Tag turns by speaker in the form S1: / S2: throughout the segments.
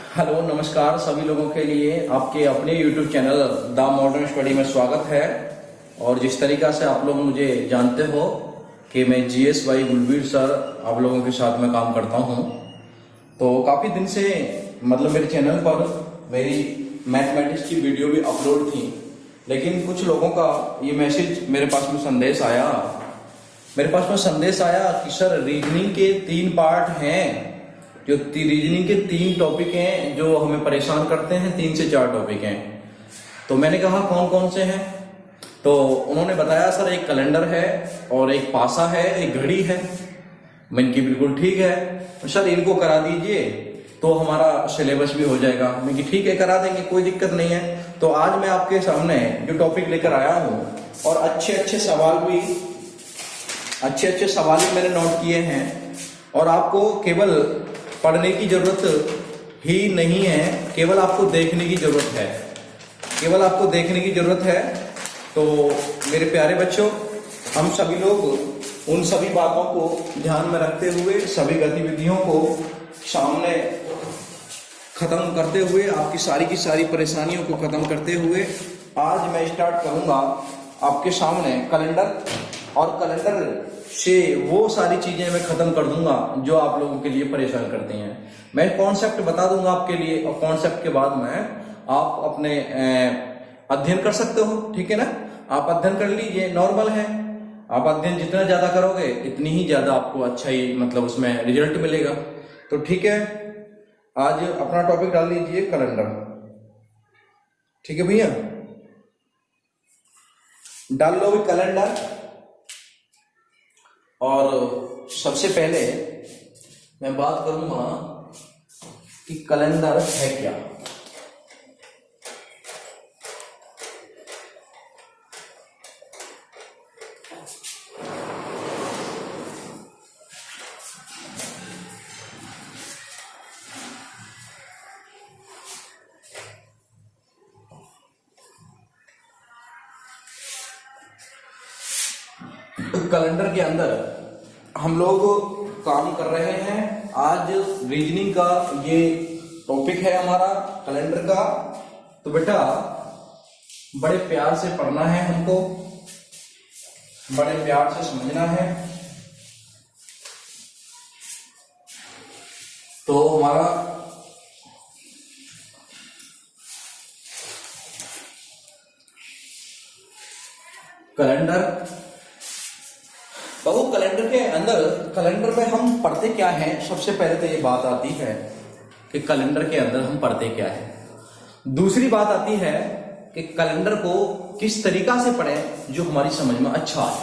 S1: Hello नमस्कार सभी लोगों के लिए आपके अपने YouTube channel the modern study में स्वागत है। और जिस तरीका से आप लोग मुझे जानते हो कि मैं जीएस भाई गुलबीर सर आप लोगों के साथ में काम करता हूं, तो काफ़ी दिन से मेरे चैनल पर मेरी मैथमेटिक्स की वीडियो भी अपलोड थी, लेकिन कुछ लोगों का ये मैसेज मेरे पास में संदेश आया कि सर रीजनिंग के 3 पार्ट हैं, जो रीजनिंग के 3 टॉपिक हैं जो हमें परेशान करते हैं, 3 से 4 टॉपिक हैं। तो मैंने कहा कौन कौन से हैं, तो उन्होंने बताया सर एक कैलेंडर है और एक पासा है, एक घड़ी है। मैंने की बिल्कुल ठीक है सर, इनको करा दीजिए तो हमारा सिलेबस भी हो जाएगा। मैं कि ठीक है करा देंगे, कोई दिक्कत नहीं है। तो आज मैं आपके सामने जो टॉपिक लेकर आया हूँ और अच्छे अच्छे सवाल भी मैंने नोट किए हैं, और आपको केवल पढ़ने की जरूरत ही नहीं है, केवल आपको देखने की जरूरत है। तो मेरे प्यारे बच्चों, हम सभी लोग उन सभी बातों को ध्यान में रखते हुए, सभी गतिविधियों को सामने खत्म करते हुए, आपकी सारी की सारी परेशानियों को खत्म करते हुए आज मैं स्टार्ट करूंगा आपके सामने कैलेंडर, और कैलेंडर से वो सारी चीजें मैं खत्म कर दूंगा जो आप लोगों के लिए परेशान करती हैं। मैं कॉन्सेप्ट बता दूंगा आपके लिए, और कॉन्सेप्ट के बाद में आप अपने अध्ययन कर सकते हो। ठीक है ना, आप अध्ययन कर लीजिए, नॉर्मल है। आप अध्ययन जितना ज्यादा करोगे इतनी ही ज्यादा आपको अच्छा ही उसमें रिजल्ट मिलेगा। तो ठीक है, आज अपना टॉपिक डाल लीजिए कैलेंडर। ठीक है भैया, डाल लो भी कैलेंडर। और सबसे पहले मैं बात करूंगा कि कैलेंडर है क्या। कैलेंडर के अंदर हम लोग काम कर रहे हैं। आज रीजनिंग का ये टॉपिक है हमारा कैलेंडर का। तो बेटा बड़े प्यार से पढ़ना है हमको, बड़े प्यार से समझना है। तो हमारा कैलेंडर, बहुत कैलेंडर के अंदर, कैलेंडर में हम पढ़ते क्या हैं। सबसे पहले तो ये बात आती है कि कैलेंडर के अंदर हम पढ़ते क्या है। दूसरी बात आती है कि कैलेंडर को किस तरीका से पढ़ें जो हमारी समझ में अच्छा आए।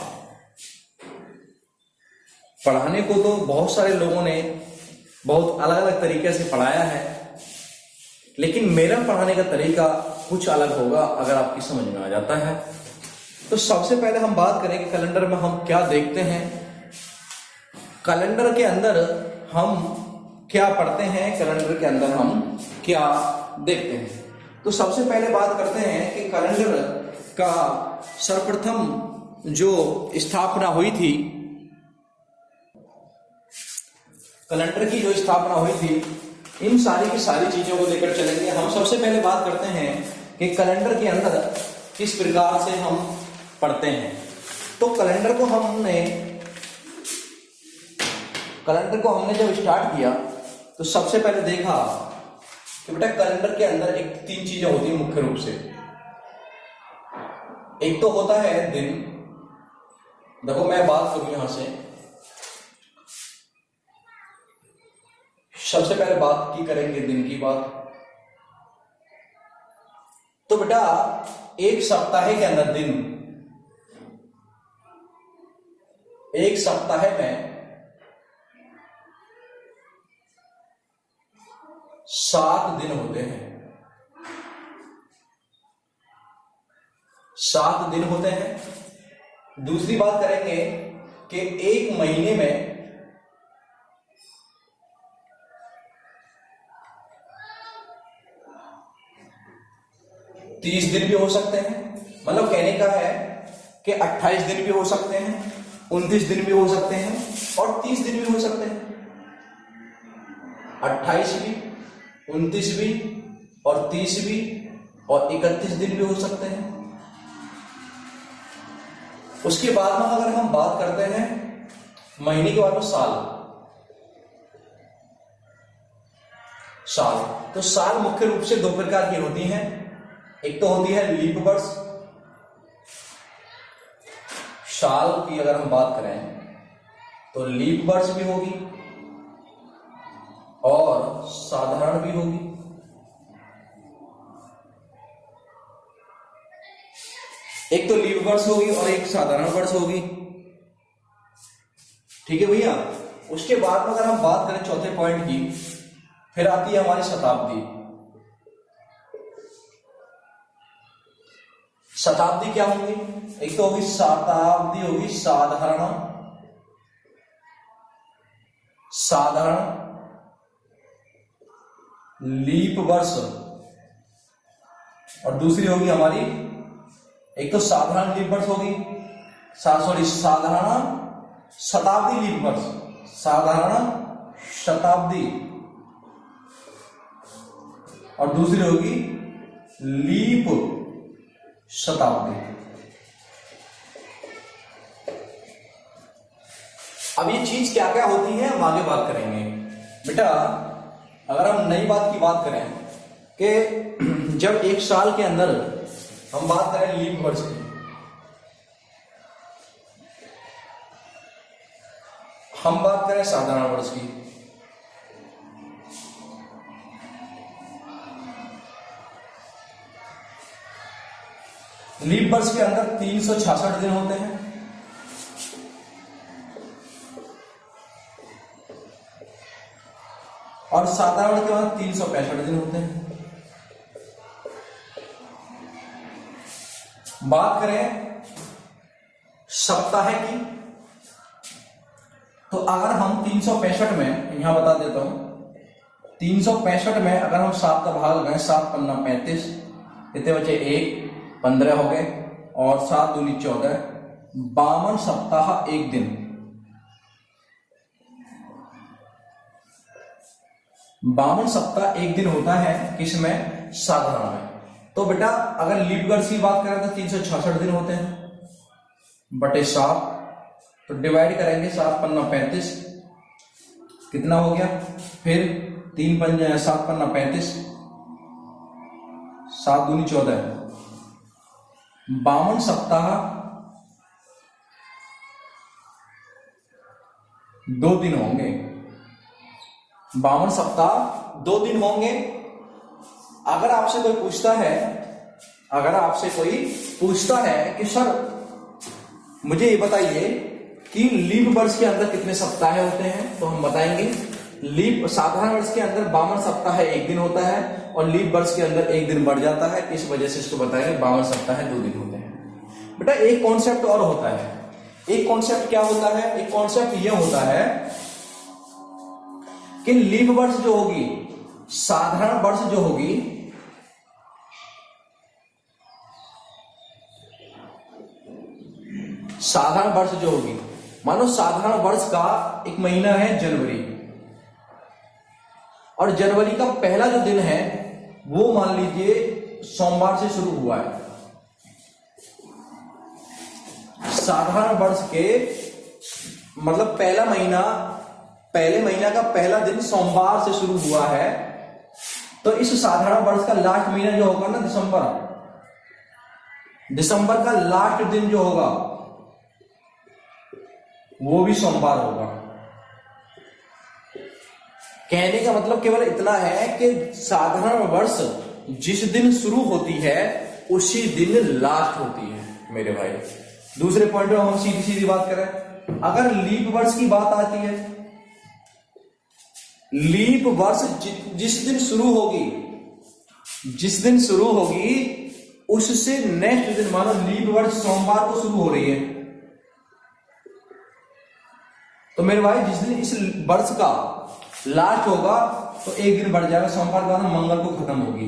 S1: पढ़ाने को तो बहुत सारे लोगों ने बहुत अलग अलग तरीके से पढ़ाया है, लेकिन मेरा पढ़ाने का तरीका कुछ अलग होगा अगर आपकी समझ में आ जाता है। तो सबसे पहले हम बात करें कि कैलेंडर में हम क्या देखते हैं, कैलेंडर के अंदर हम क्या पढ़ते हैं, कैलेंडर के अंदर हम क्या देखते हैं। तो सबसे पहले बात करते हैं कि कैलेंडर का सर्वप्रथम जो स्थापना हुई थी, कैलेंडर की जो स्थापना हुई थी, इन सारी की सारी चीजों को लेकर चलेंगे। हम सबसे पहले बात करते हैं कि कैलेंडर के अंदर किस प्रकार से हम पढ़ते हैं। तो कैलेंडर को हमने जब स्टार्ट किया तो सबसे पहले देखा कि बेटा कैलेंडर के अंदर 3 चीजें होती हैं मुख्य रूप से। एक तो होता है दिन। देखो मैं बात करूं यहां से, सबसे पहले बात की करेंगे दिन की बात। तो बेटा एक सप्ताह के अंदर दिन, एक सप्ताह में 7 दिन होते हैं। 7 दिन होते हैं। दूसरी बात करेंगे कि एक महीने में 30 दिन भी हो सकते हैं। मतलब कहने का है कि 28 दिन भी हो सकते हैं, 29 दिन भी हो सकते हैं और 30 दिन भी हो सकते हैं। 28 भी 29वीं और 30वीं और 31 दिन भी हो सकते हैं। उसके बाद में अगर हम बात करते हैं महीने के बाद में साल, तो साल मुख्य रूप से दो प्रकार की होती हैं। एक तो होती है लीप वर्ष। साल की अगर हम बात करें तो लीप वर्ष भी होगी और साधारण भी होगी। एक तो लीप वर्ष होगी और एक साधारण वर्ष होगी। ठीक है भैया। उसके बाद में अगर हम बात करें चौथे पॉइंट की, फिर आती है हमारी शताब्दी। शताब्दी क्या होंगी? एक तो होगी शताब्दी, होगी साधारण लीप वर्ष, और दूसरी होगी हमारी, एक तो साधारण लीप वर्ष होगी, साधारण शताब्दी लीप वर्ष, साधारण शताब्दी, और दूसरी होगी लीप शताब्दी। अब ये चीज क्या क्या होती है हम आगे बात करेंगे। बेटा अगर हम नई बात की बात करें कि जब एक साल के अंदर हम बात करें लीप वर्ष की, हम बात करें साधारण वर्ष की, लीप वर्ष के अंदर 366 दिन होते हैं और साधारण के बाद 365 दिन होते हैं। बात करें सप्ताह की, तो अगर हम 365 में, यहां बता देता हूं, 365 में अगर हम 7 का भाग लगाएं, 7 पन्ना 35, कितने बचे? 1, 15 हो गए, और 7 दूनी 14, 52 सप्ताह एक दिन। 52 सप्ताह एक दिन होता है किसमें? साधारण में। तो बेटा अगर लीप वर्ष की बात करें तो 366 दिन होते हैं बटे 7, तो डिवाइड करेंगे, 7 पन्ना 35, कितना हो गया? फिर 7 पन्ना 35, 7 दूनी 14, 52 सप्ताह 2 दिन होंगे। 52 सप्ताह 2 दिन होंगे। अगर आपसे कोई पूछता है कि सर मुझे ये बताइए कि लीप वर्ष के अंदर कितने सप्ताह होते हैं, तो हम बताएंगे लीप साधारण वर्ष के अंदर 52 सप्ताह एक दिन होता है और लीप वर्ष के अंदर एक दिन बढ़ जाता है, इस वजह से इसको बताएंगे 52 सप्ताह 2 दिन होते हैं। बेटा एक कॉन्सेप्ट और होता है। एक कॉन्सेप्ट क्या होता है? एक कॉन्सेप्ट यह होता है कि लीप वर्ष जो होगी, साधारण वर्ष जो होगी, साधारण वर्ष जो होगी, मानो साधारण वर्ष का एक महीना है जनवरी, और जनवरी का पहला जो दिन है वो मान लीजिए सोमवार से शुरू हुआ है। साधारण वर्ष के मतलब पहले महीना का पहला दिन सोमवार से शुरू हुआ है, तो इस साधारण वर्ष का लास्ट महीना जो होगा ना, दिसंबर का लास्ट दिन जो होगा वो भी सोमवार होगा। कहने का मतलब केवल इतना है कि साधारण वर्ष जिस दिन शुरू होती है उसी दिन लास्ट होती है मेरे भाई। दूसरे पॉइंट में हम सीधी सीधी बात करें, अगर लीप वर्ष की बात आती है, लीप वर्ष जिस दिन शुरू होगी उससे नेक्स्ट दिन, मानो लीप वर्ष सोमवार को शुरू हो रही है, तो मेरे भाई जिस दिन इस वर्ष का लास्ट होगा तो एक दिन बढ़ जाएगा, सोमवार के बाद मंगल को खत्म होगी,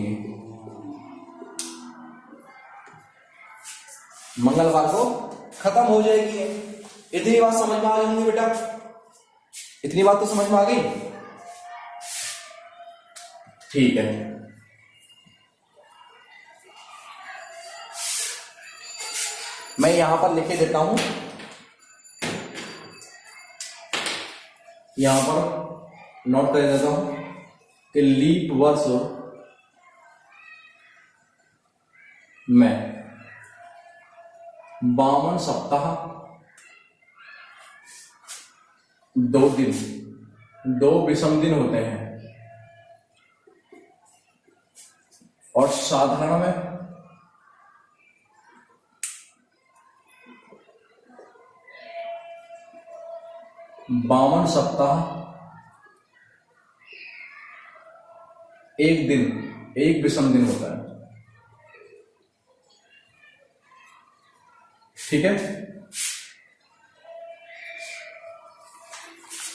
S1: मंगलवार को खत्म हो जाएगी। इतनी बात समझ में आ गई होंगी बेटा? इतनी बात तो समझ में आ गई। ठीक है, मैं यहां पर लिखे देता हूं, यहां पर नोट कर देता हूं कि लीप वर्ष में 52 सप्ताह, 2 दिन, 2 विषम दिन होते हैं, और साधारण में 52 सप्ताह, 1 दिन, 1 विषम दिन होता है। ठीक है,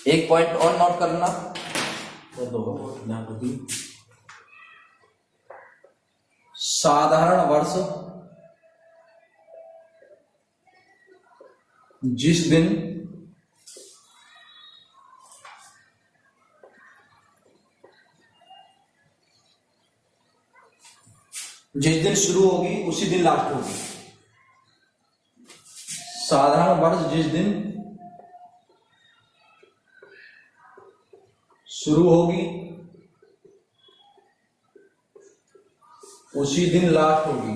S1: एक पॉइंट और नोट करना, तो 2 साधारण वर्ष जिस दिन शुरू होगी उसी दिन लास्ट होगी। साधारण वर्ष जिस दिन शुरू होगी उसी दिन लास्ट होगी।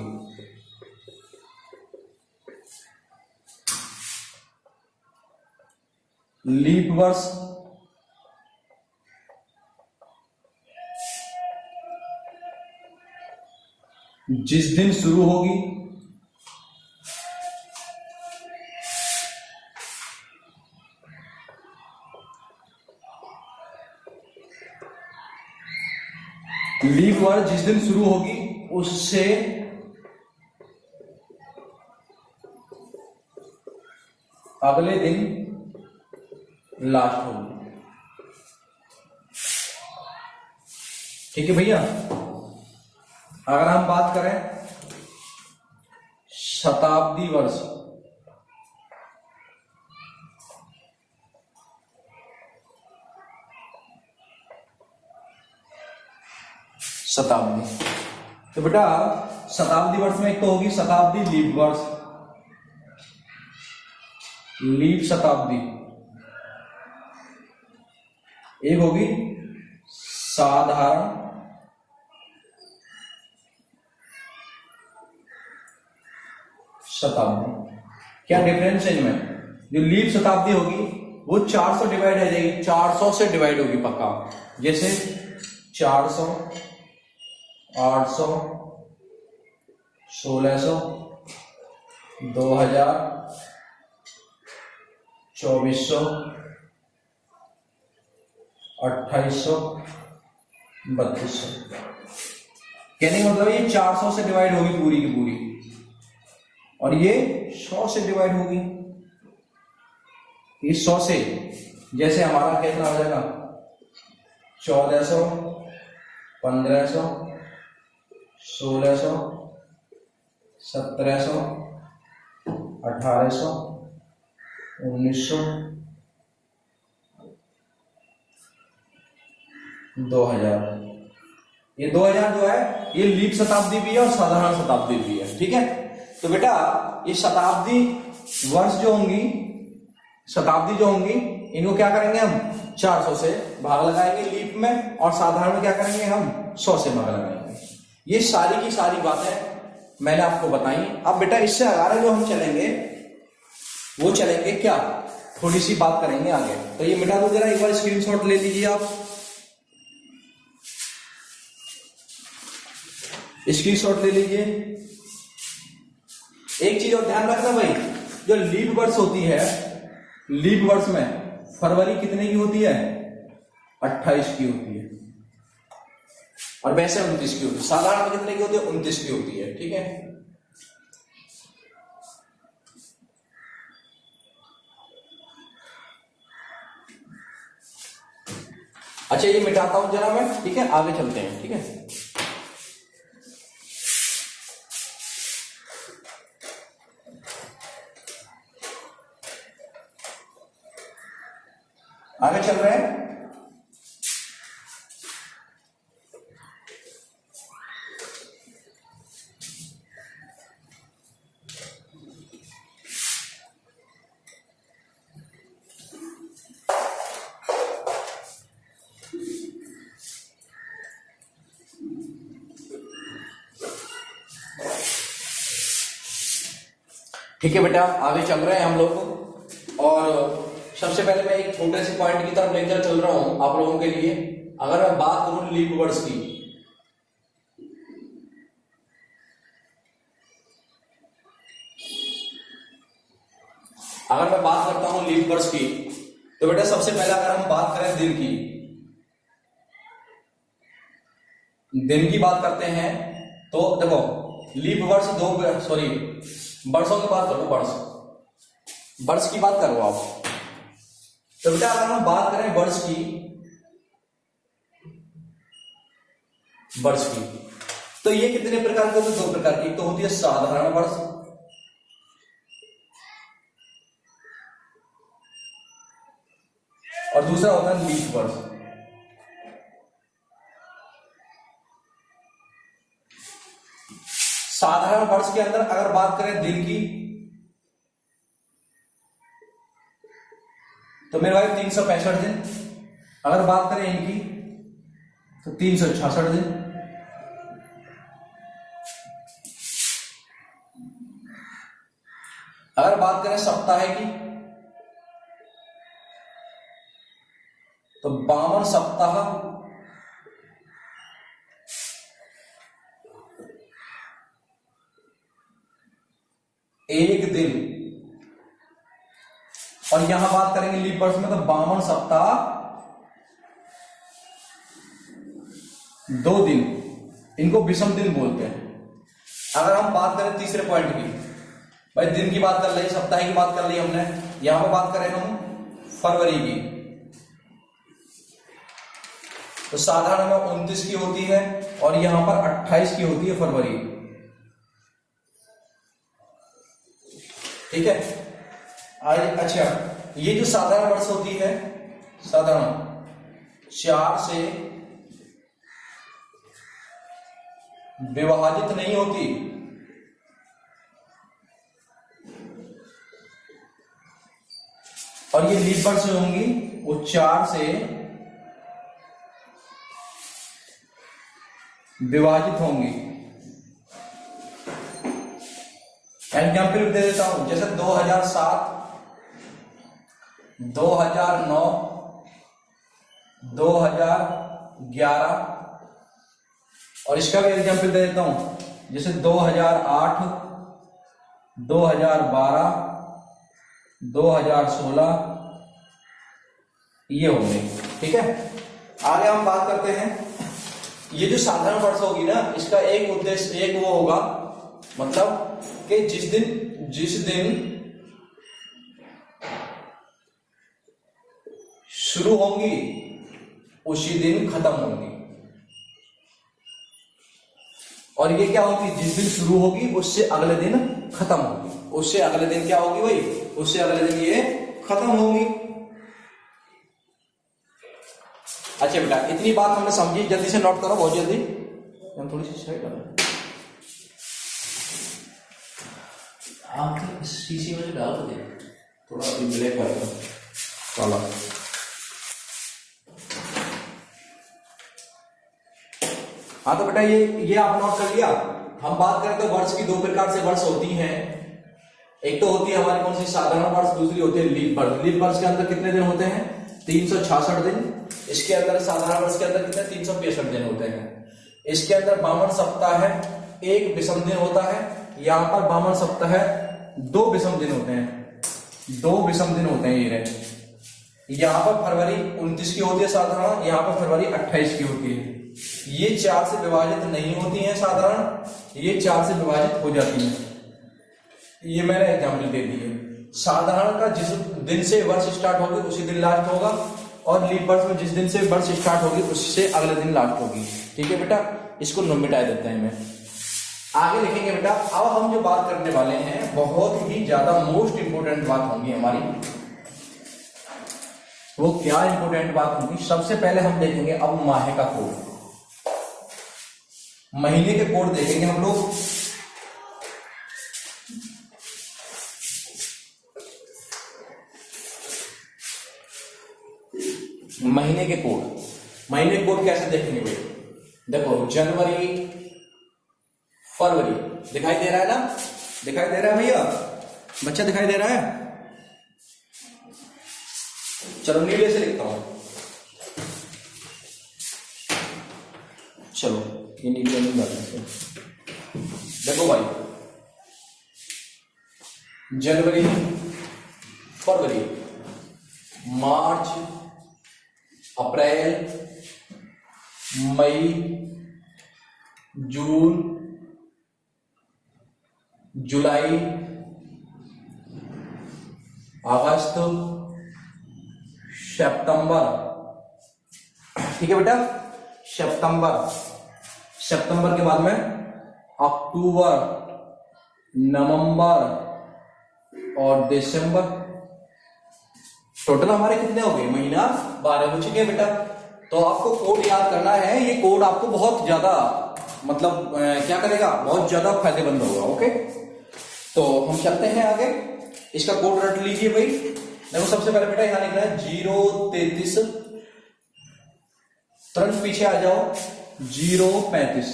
S1: लीप वर्ष जिस दिन शुरू होगी लीप वर्ष जिस दिन शुरू होगी उससे अगले दिन लास्ट होगी। ठीक है भैया, अगर हम बात करें शताब्दी वर्ष, शताब्दी, तो बेटा शताब्दी वर्ष में एक तो होगी शताब्दी लीप वर्ष, लीप शताब्दी, एक होगी साधारण शताब्दी। क्या डिफरेंस है इनमें? जो लीप शताब्दी होगी वो 400 डिवाइड हो जाएगी, 400 से डिवाइड होगी पक्का, जैसे 400, 800, 1600, 2000, 2400, 2800, 3200। कहने का मतलब ये 400 से डिवाइड होगी पूरी की पूरी, और ये 100 से डिवाइड होगी। ये 100 से, जैसे हमारा कितना हो जाएगा 1400, 1500, 1600, 1700, 1800, 1900, 2000। ये 2000 जो है ये लीप शताब्दी भी है और साधारण शताब्दी भी है। ठीक है, तो बेटा ये शताब्दी वर्ष जो होंगी, शताब्दी जो होंगी, इनको क्या करेंगे हम 400 से भाग लगाएंगे लीप में, और साधारण में क्या करेंगे हम 100 से भाग लगाएंगे। ये सारी की सारी बातें मैंने आपको बताई। अब बेटा इससे आगे जो हम चलेंगे वो चलेंगे क्या, थोड़ी सी बात करेंगे आगे। तो ये मिटा दो जरा, एक बार स्क्रीनशॉट ले लीजिए आप, स्क्रीनशॉट ले लीजिए। एक चीज और ध्यान रखना भाई, जो लीप वर्ष होती है, लीप वर्ष में फरवरी कितने की होती है 28 की होती है, और वैसे 29 की होती है। साधारण में कितने की होती है 29 की होती है। ठीक है, अच्छा ये मिटाता हूं जरा मैं। ठीक है, आगे चलते हैं। ठीक है, आगे चल रहे हैं। ठीक है बेटा, आगे चल रहे हैं हम लोग। और सबसे पहले मैं एक छोटे से पॉइंट की तरफ लेकर चल रहा हूं आप लोगों के लिए। अगर मैं बात करूं लीप वर्ड्स की, अगर मैं बात करता हूं लीप वर्ड्स की, तो बेटा सबसे पहले अगर हम बात करें दिन की बात करते हैं, तो देखो लीप वर्ड्स बर्ड्सों की बात करो, बर्ड्स की बात करो आप। तो बेटा अगर हम बात करें बर्ड्स की, तो ये कितने प्रकार के होते हैं? 2 प्रकार की। तो होती है साधारण बर्ड्स और दूसरा होता है लीफ वर्ड्स। साधारण वर्ष के अंदर अगर बात करें दिन की, तो मेरे भाई 365 दिन। अगर बात करें इनकी तो 366 दिन। अगर बात करें सप्ताह की, तो 52 सप्ताह। एक दिन। और यहां बात करेंगे लीप वर्ड्स में, तो 52 सप्ताह 2 दिन, इनको विषम दिन बोलते हैं। अगर हम बात करें तीसरे पॉइंट की, भाई दिन की बात कर ली, सप्ताह की बात कर ली हमने, यहां पर बात करें हम फरवरी की, तो साधारण में 29 की होती है और यहां पर 28 की होती है फरवरी। ठीक है। अच्छा, ये जो साधारण वर्ष होती है, साधारण 4 से विभाजित नहीं होती, और ये लीप वर्ड्स जो होंगी वो 4 से विभाजित होंगी। एग्जाम्पल दे देता हूं, जैसे 2007, 2009, 2011, और इसका भी एग्जाम्पल दे देता हूं, जैसे 2008, 2012, 2016, ये होंगे। ठीक है। आगे हम बात करते हैं, ये जो साधारण वर्ष होगी ना, इसका एक उद्देश्य, एक वो होगा, मतलब कि जिस दिन शुरू होंगी उसी दिन खत्म होंगी। और ये क्या होगी? जिस दिन शुरू होगी उससे अगले दिन खत्म होगी। उससे अगले दिन क्या होगी भाई? उससे अगले दिन ये खत्म होगी। अच्छा बेटा, इतनी बात हमने समझी, जल्दी से नोट करो, बहुत जल्दी। हम थोड़ी सी साइड करें, आप शीशी में डाल दो, थोड़ा ब्लैक वाला। हाँ तो बेटा ये आप नोट कर लिया। हम बात करें तो वर्ष की 2 प्रकार से वर्ष होती हैं। एक तो होती है हमारी कौन सी? साधारण वर्ष। दूसरी होती है लीप वर्ष। लीप वर्ष के अंदर कितने दिन होते हैं? 366 दिन। इसके अंदर साधारण वर्ष के अंदर कितने? 365 दिन होते हैं। इसके अंदर 52 सप्ताह है, 1 विषम दिन होता है। यहाँ पर 52 सप्ताह है, 2 विषम दिन होते हैं, 2 विषम दिन होते हैं। ये रहे, यहाँ पर फरवरी 29 की होती है साधारण, यहाँ पर फरवरी 28 की होती है। ये 4 से विभाजित नहीं होती हैं साधारण, ये 4 से विभाजित हो जाती है। ये मैंने एग्जाम्पल दे दिए। साधारण का जिस दिन से वर्ष स्टार्ट होगी उसी दिन लास्ट होगा, और लीप वर्ष में जिस दिन से वर्ष स्टार्ट होगी उससे अगले दिन लास्ट होगी। ठीक है बेटा, इसको मिटा देते हैं। मैं आगे लिखेंगे बेटा। अब हम जो बात करने वाले हैं बहुत ही ज्यादा मोस्ट इंपोर्टेंट बात होगी हमारी। वो क्या इंपोर्टेंट बात होगी? सबसे पहले हम देखेंगे अब माह का कोड, महीने के कोड देखेंगे हम लोग। महीने के कोड, महीने के कोड कैसे देखेंगे भाई? देखो, जनवरी, फरवरी दिखाई दे रहा है ना? दिखाई दे रहा है भैया? बच्चा दिखाई दे रहा है? चलो नीले से लिखता हूं। चलो ये नीले नहीं डालते। देखो भाई, जनवरी, फरवरी, मार्च, अप्रैल, मई, जून, जुलाई, अगस्त, सितंबर। ठीक है बेटा, सितंबर के बाद में अक्टूबर, नवंबर और दिसंबर। टोटल हमारे कितने हो गए? महीना 12 हो चुके हैं बेटा। तो आपको कोड याद करना है। ये कोड आपको बहुत ज्यादा मतलब क्या करेगा, बहुत ज्यादा फायदेमंद होगा। ओके, तो हम चलते हैं आगे। इसका कोड रट लीजिए भाई। देखो सबसे पहले बेटा यहां लिखना है 033, तुरंत पीछे आ जाओ 035।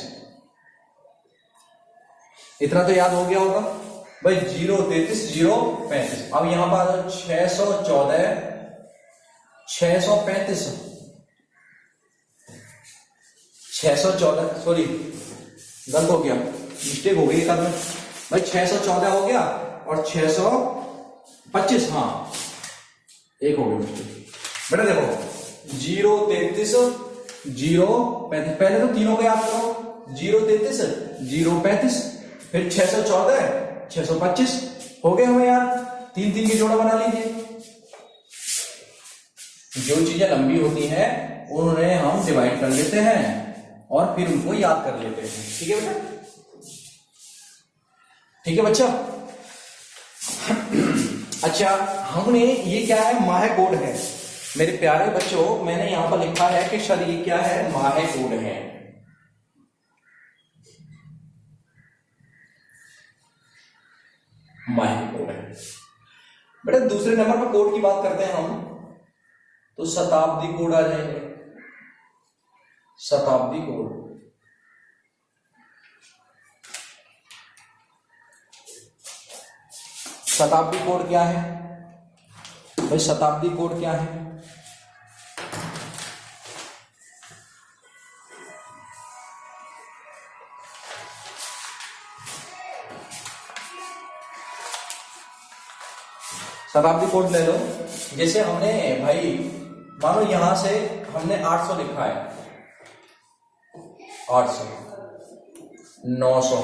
S1: इतना तो याद हो गया होगा भाई, 033 035। अब यहां पर 614 635 614, सॉरी गलत हो गया, मिस्टेक हो गई एक आदमी भाई। 614 हो गया और 625, हाँ एक हो गया मिस्टेक बेटा। देखो 033 035, पहले तो तीनों को याद करो, 033 035, फिर 614 625 हो गए हमें यार। 3 की जोड़ा बना लीजिए। जो चीजें लंबी होती हैं उन्हें हम डिवाइड कर लेते हैं और फिर उनको याद कर लेते हैं। ठीक है बेटा, ठीक है बच्चा। अच्छा, हमने ये क्या है, माह कोड है मेरे प्यारे बच्चों। मैंने यहां पर लिखा है कि सर ये क्या है, माह कोड है। माह कोड है बेटा। दूसरे नंबर पर कोड की बात करते हैं हम, तो शताब्दी कोड आ जाएंगे। शताब्दी कोड, शताब्दी कोड क्या है भाई? शताब्दी कोड क्या है? शताब्दी कोड ले लो। जैसे हमने भाई मानो यहां से हमने 800 लिखा है, 800, 900,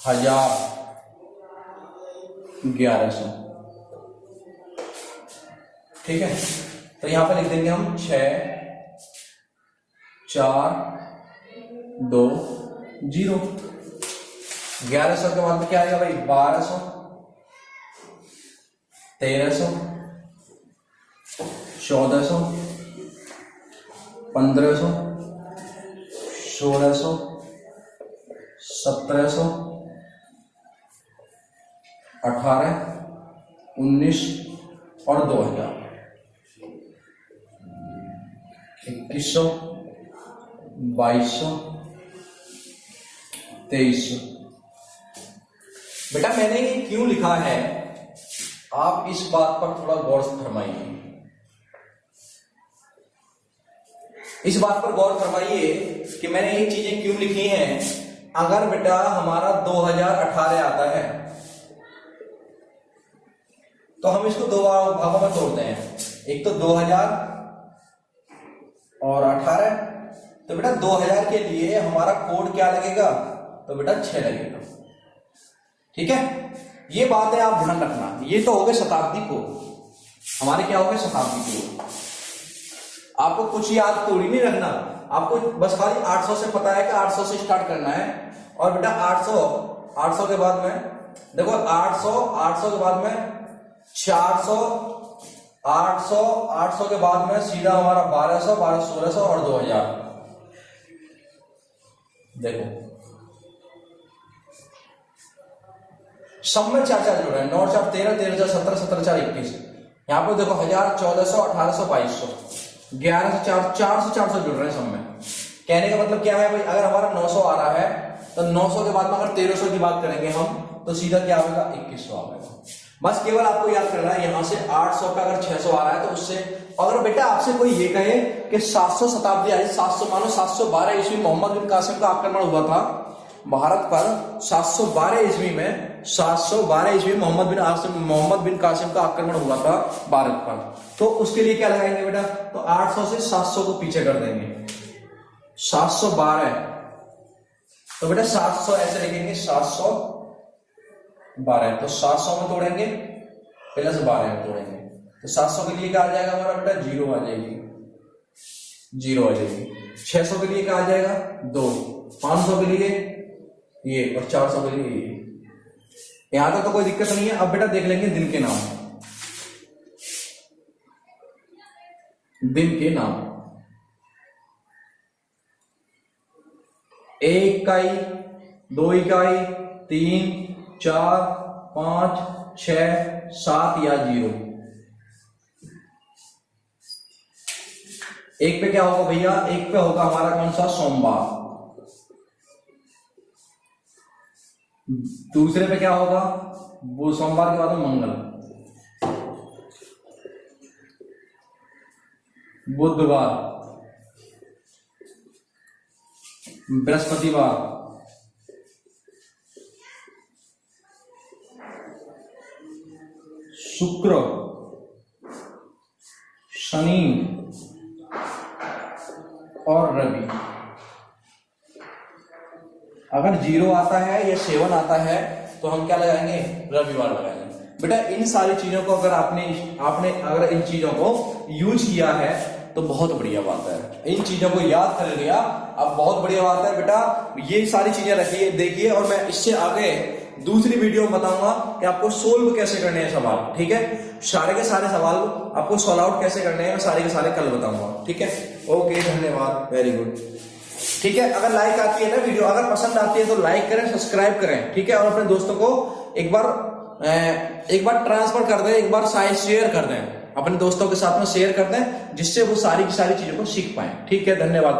S1: 1000, 1100। ठीक है, तो यहां पर लिख देंगे हम 6 4 2 0। 1100 के बाद में क्या आएगा भाई? 1200, 1300, 1400, 1500, 1600, 1700, 18, 19 और 2000, 2100, 2200, 2300। बेटा मैंने ये क्यों लिखा है, आप इस बात पर थोड़ा गौर फरमाइए। इस बात पर गौर फरमाइए कि मैंने ये चीजें क्यों लिखी हैं। अगर बेटा हमारा 2018 आता है तो हम इसको 2 भागों में तोड़ते हैं, एक तो 2000 और 18। तो बेटा 2000 के लिए हमारा कोड क्या लगेगा? तो बेटा 6 लगेगा। ठीक है, ये बातें आप ध्यान रखना। ये तो हो गए शताब्दी को, हमारे क्या हो गए शताब्दी को। आपको कुछ याद थोड़ी नहीं रखना, आपको बस खाली 800 से पता है कि 800 से स्टार्ट करना है। और बेटा 800 के बाद में देखो 800 के बाद में 400, 800 के बाद में सीधा हमारा 1200, 1600 और 2000। देखो सब में 4 जुड़ रहे हैं, 9 4 13, 13 17, 17 4 21। यहां पर देखो 1000, 1400, 1800, 2200, 11 से 400 जुड़ रहे हैं सब में। कहने का मतलब क्या है भाई, अगर हमारा 900 आ रहा है तो 900 के बाद में अगर 1300 की बात करेंगे हम तो सीधा क्या आएगा 2100 आएगा। बस केवल आपको याद करना है यहां से 800 का अगर 600 आ रहा है तो उससे, अगर बेटा आपसे कोई ये कहे कि 700 शताब्दी आई, 700 मानो 712 ईस्वी मोहम्मद बिन कासिम का आक्रमण हुआ था भारत पर, 712 ईस्वी में, 712 ईस्वी मोहम्मद बिन कासिम का आक्रमण हुआ था भारत पर, तो उसके लिए क्या लगाएंगे बेटा, तो 800 से 700 को पीछे कर देंगे, 712, तो बेटा 700 ऐसे लिखेंगे, 712, तो 700 में तोड़ेंगे प्लस 12 में तोड़ेंगे, तो 700 के लिए क्या आ जाएगा हमारा बेटा, 0 आ जाएगी, 0 आ जाएगी। 600 के लिए क्या आ जाएगा, 2, 500 के लिए ये, और 400 के लिए ये। यहां तक तो कोई दिक्कत नहीं है। अब बेटा देख लेंगे दिन के नाम, दिन के नाम, 1 इकाई, 2 इकाई, 3, 4, 5, 6, 7 या 0। एक पे क्या होगा भैया, एक पे होगा हमारा कौन सा, सोमवार। दूसरे पे क्या होगा, वो सोमवार के बाद मंगल, बुधवार, बृहस्पतिवार, शुक्र, शनि और रवि। अगर 0 आता है या 7 आता है तो हम क्या लगाएंगे, रविवार लगाएंगे। बेटा इन सारी चीजों को अगर आपने अगर इन चीजों को यूज किया है तो बहुत बढ़िया बात है। इन चीजों को याद कर लिया, अब बहुत बढ़िया बात है बेटा। ये सारी चीजें रखिए, देखिए, और मैं इससे आगे दूसरी वीडियो में बताऊंगा कि आपको सोल्व कैसे करने हैं सवाल, ठीक है। सारे के सारे सवाल आपको सॉल्व आउट कैसे करने हैं मैं सारे के सारे कल बताऊंगा, ठीक है। ओके, धन्यवाद, वेरी गुड, ठीक है। अगर लाइक आती है ना वीडियो, अगर पसंद आती है तो लाइक करें, सब्सक्राइब करें, ठीक है। और अपने दोस्तों को एक बार ट्रांसफर कर दें, एक बार शेयर कर दें, अपने दोस्तों के साथ में शेयर कर दें, जिससे वो सारी की सारी चीजों को सीख पाए, ठीक है। धन्यवाद।